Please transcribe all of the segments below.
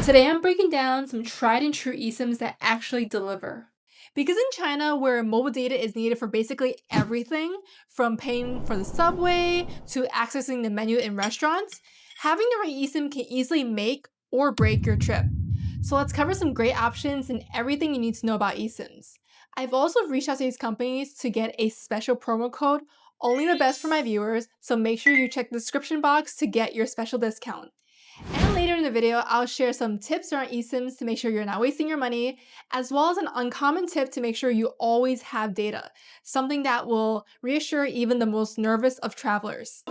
Today I'm breaking down some tried and true eSIMs that actually deliver. Because in China, where mobile data is needed for basically everything, from paying for the subway to accessing the menu in restaurants, having the right eSIM can easily make or break your trip. So let's cover some great options and everything you need to know about eSIMs. I've also reached out to these companies to get a special promo code, only the best for my viewers, so make sure you check the description box to get your special discount. And later in the video, I'll share some tips around eSIMs to make sure you're not wasting your money, as well as an uncommon tip to make sure you always have data, something that will reassure even the most nervous of travelers.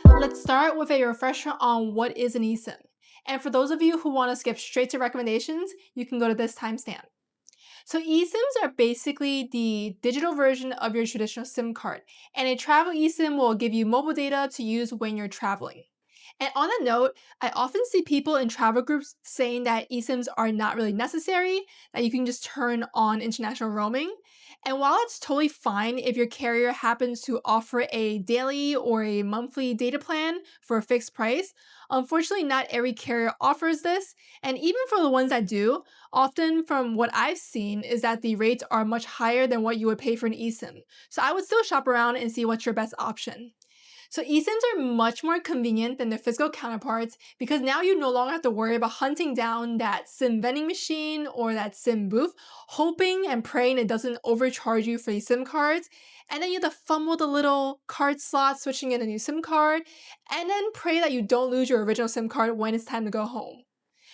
Let's start with a refresher on what is an eSIM. And for those of you who want to skip straight to recommendations, you can go to this timestamp. So eSIMs are basically the digital version of your traditional SIM card, and a travel eSIM will give you mobile data to use when you're traveling. And on that note, I often see people in travel groups saying that eSIMs are not really necessary, that you can just turn on international roaming. And while it's totally fine if your carrier happens to offer a daily or a monthly data plan for a fixed price, unfortunately, not every carrier offers this. And even for the ones that do, often from what I've seen is that the rates are much higher than what you would pay for an eSIM. So I would still shop around and see what's your best option. So eSIMs are much more convenient than their physical counterparts because now you no longer have to worry about hunting down that SIM vending machine or that SIM booth, hoping and praying it doesn't overcharge you for these SIM cards. And then you have to fumble the little card slot, switching in a new SIM card, and then pray that you don't lose your original SIM card when it's time to go home.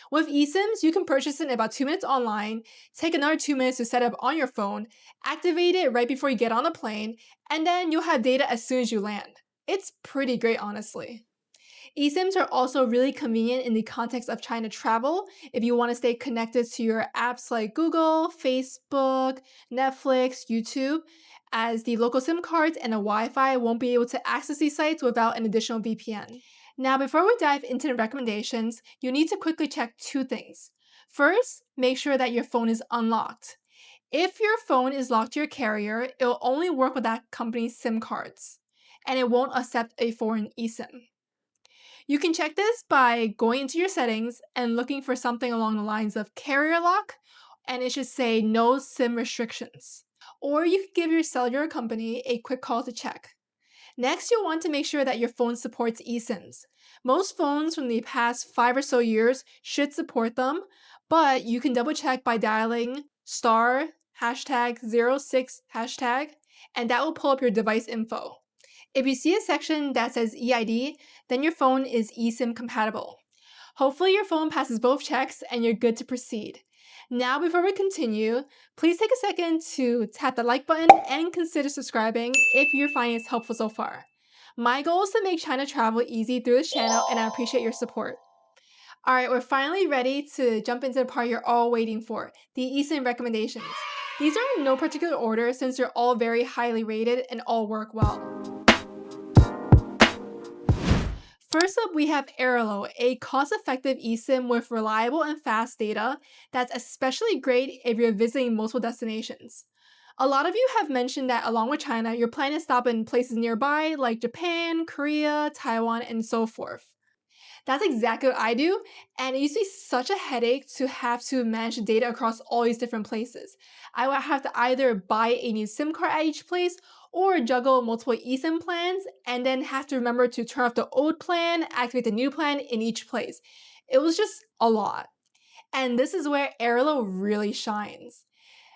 With eSIMs, you can purchase it in about 2 minutes online, take another 2 minutes to set up on your phone, activate it right before you get on the plane, and then you'll have data as soon as you land. It's pretty great, honestly. eSIMs are also really convenient in the context of China travel if you want to stay connected to your apps like Google, Facebook, Netflix, YouTube, as the local SIM cards and the Wi-Fi won't be able to access these sites without an additional VPN. Now, before we dive into the recommendations, you need to quickly check two things. First, make sure that your phone is unlocked. If your phone is locked to your carrier, it will only work with that company's SIM cards, and it won't accept a foreign eSIM. You can check this by going into your settings and looking for something along the lines of carrier lock, and it should say no SIM restrictions. Or you could give your cellular company a quick call to check. Next, you'll want to make sure that your phone supports eSIMs. Most phones from the past 5 or so years should support them, but you can double check by dialing star #06 hashtag, and that will pull up your device info. If you see a section that says EID, then your phone is eSIM compatible. Hopefully your phone passes both checks and you're good to proceed. Now, before we continue, please take a second to tap the like button and consider subscribing if you're finding this helpful so far. My goal is to make China travel easy through this channel, and I appreciate your support. Alright, we're finally ready to jump into the part you're all waiting for, the eSIM recommendations. These are in no particular order since they're all very highly rated and all work well. First up, we have Airlo, a cost-effective eSIM with reliable and fast data that's especially great if you're visiting multiple destinations. A lot of you have mentioned that along with China, you're planning to stop in places nearby like Japan, Korea, Taiwan, and so forth. That's exactly what I do, and it used to be such a headache to have to manage the data across all these different places. I would have to either buy a new SIM card at each place or juggle multiple eSIM plans and then have to remember to turn off the old plan, activate the new plan in each place. It was just a lot. And this is where Airlo really shines.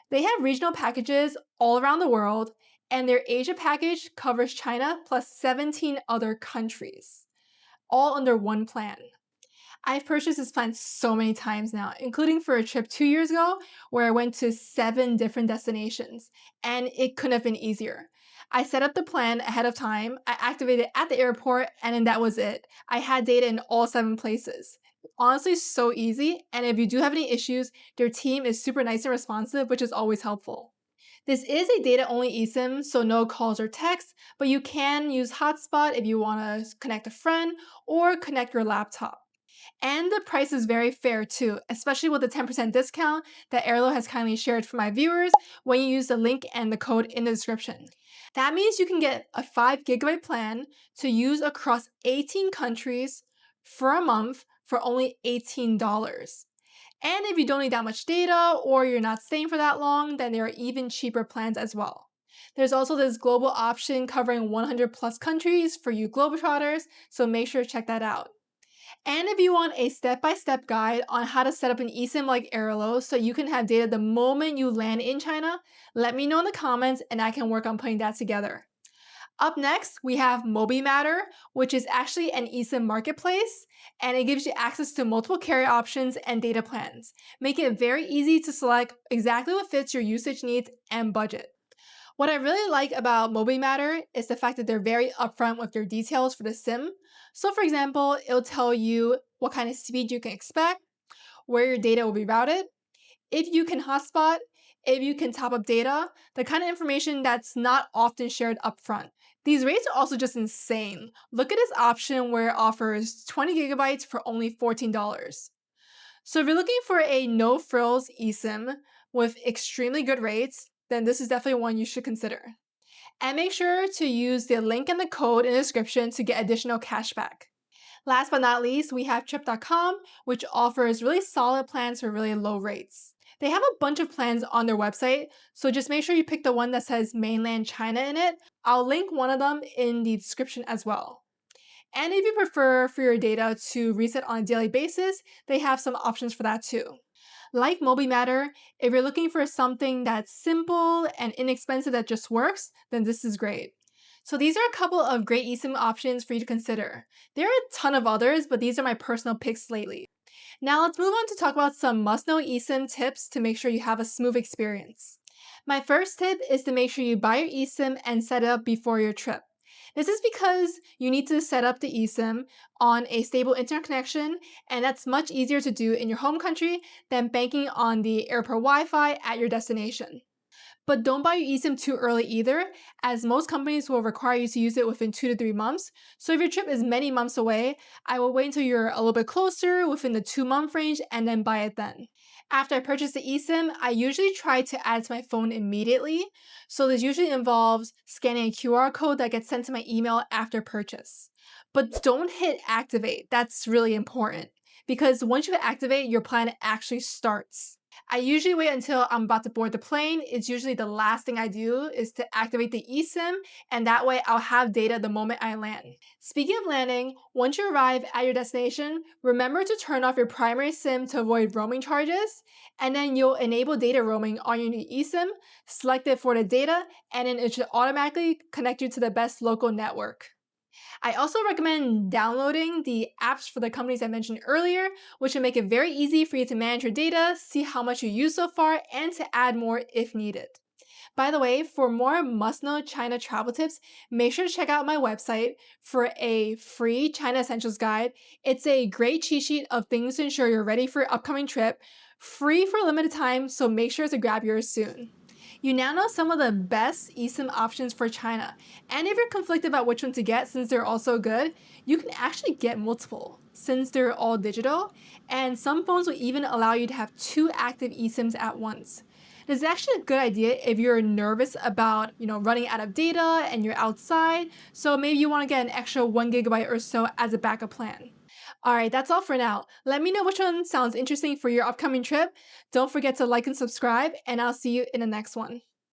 They have regional packages all around the world, and their Asia package covers China plus 17 other countries, all under one plan. I've purchased this plan so many times now, including for a trip 2 years ago where I went to 7 different destinations, and it couldn't have been easier. I set up the plan ahead of time, I activated it at the airport, and then that was it. I had data in all 7 places. Honestly, so easy, and if you do have any issues, their team is super nice and responsive, which is always helpful. This is a data-only eSIM, so no calls or texts, but you can use hotspot if you want to connect a friend or connect your laptop. And the price is very fair too, especially with the 10% discount that Airlo has kindly shared for my viewers when you use the link and the code in the description. That means you can get a 5 GB plan to use across 18 countries for a month for only $18. And if you don't need that much data or you're not staying for that long, then there are even cheaper plans as well. There's also this global option covering 100 plus countries for you Globetrotters, so make sure to check that out. And if you want a step-by-step guide on how to set up an eSIM like Airlo so you can have data the moment you land in China, let me know in the comments and I can work on putting that together. Up next, we have MobiMatter, which is actually an eSIM marketplace, and it gives you access to multiple carrier options and data plans, making it very easy to select exactly what fits your usage needs and budget. What I really like about MobiMatter is the fact that they're very upfront with their details for the SIM. So for example, it'll tell you what kind of speed you can expect, where your data will be routed, if you can hotspot, if you can top up data, the kind of information that's not often shared upfront. These rates are also just insane. Look at this option where it offers 20 gigabytes for only $14. So if you're looking for a no-frills eSIM with extremely good rates, then this is definitely one you should consider. And make sure to use the link and the code in the description to get additional cashback. Last but not least, we have Trip.com, which offers really solid plans for really low rates. They have a bunch of plans on their website, so just make sure you pick the one that says mainland China in it. I'll link one of them in the description as well. And if you prefer for your data to reset on a daily basis, they have some options for that too. Like MobiMatter, if you're looking for something that's simple and inexpensive that just works, then this is great. So these are a couple of great eSIM options for you to consider. There are a ton of others, but these are my personal picks lately. Now let's move on to talk about some must-know eSIM tips to make sure you have a smooth experience. My first tip is to make sure you buy your eSIM and set it up before your trip. This is because you need to set up the eSIM on a stable internet connection, and that's much easier to do in your home country than banking on the airport Wi-Fi at your destination. But don't buy your eSIM too early either, as most companies will require you to use it within 2 to 3 months. So if your trip is many months away, I will wait until you're a little bit closer within the 2-month range and then buy it then. After I purchase the eSIM, I usually try to add it to my phone immediately. So this usually involves scanning a QR code that gets sent to my email after purchase. But don't hit activate. That's really important because once you activate, your plan actually starts. I usually wait until I'm about to board the plane. It's usually the last thing I do is to activate the eSIM, and that way I'll have data the moment I land. Speaking of landing, once you arrive at your destination, remember to turn off your primary SIM to avoid roaming charges, and then you'll enable data roaming on your new eSIM, select it for the data, and then it should automatically connect you to the best local network. I also recommend downloading the apps for the companies I mentioned earlier, which will make it very easy for you to manage your data, see how much you use so far, and to add more if needed. By the way, for more must-know China travel tips, make sure to check out my website for a free China Essentials Guide. It's a great cheat sheet of things to ensure you're ready for your upcoming trip, free for a limited time, so make sure to grab yours soon. You now know some of the best eSIM options for China, and if you're conflicted about which one to get since they're all so good, you can actually get multiple since they're all digital, and some phones will even allow you to have 2 active eSIMs at once. This is actually a good idea if you're nervous about, running out of data and you're outside, so maybe you want to get an extra 1 gigabyte or so as a backup plan. Alright, that's all for now. Let me know which one sounds interesting for your upcoming trip. Don't forget to like and subscribe, and I'll see you in the next one.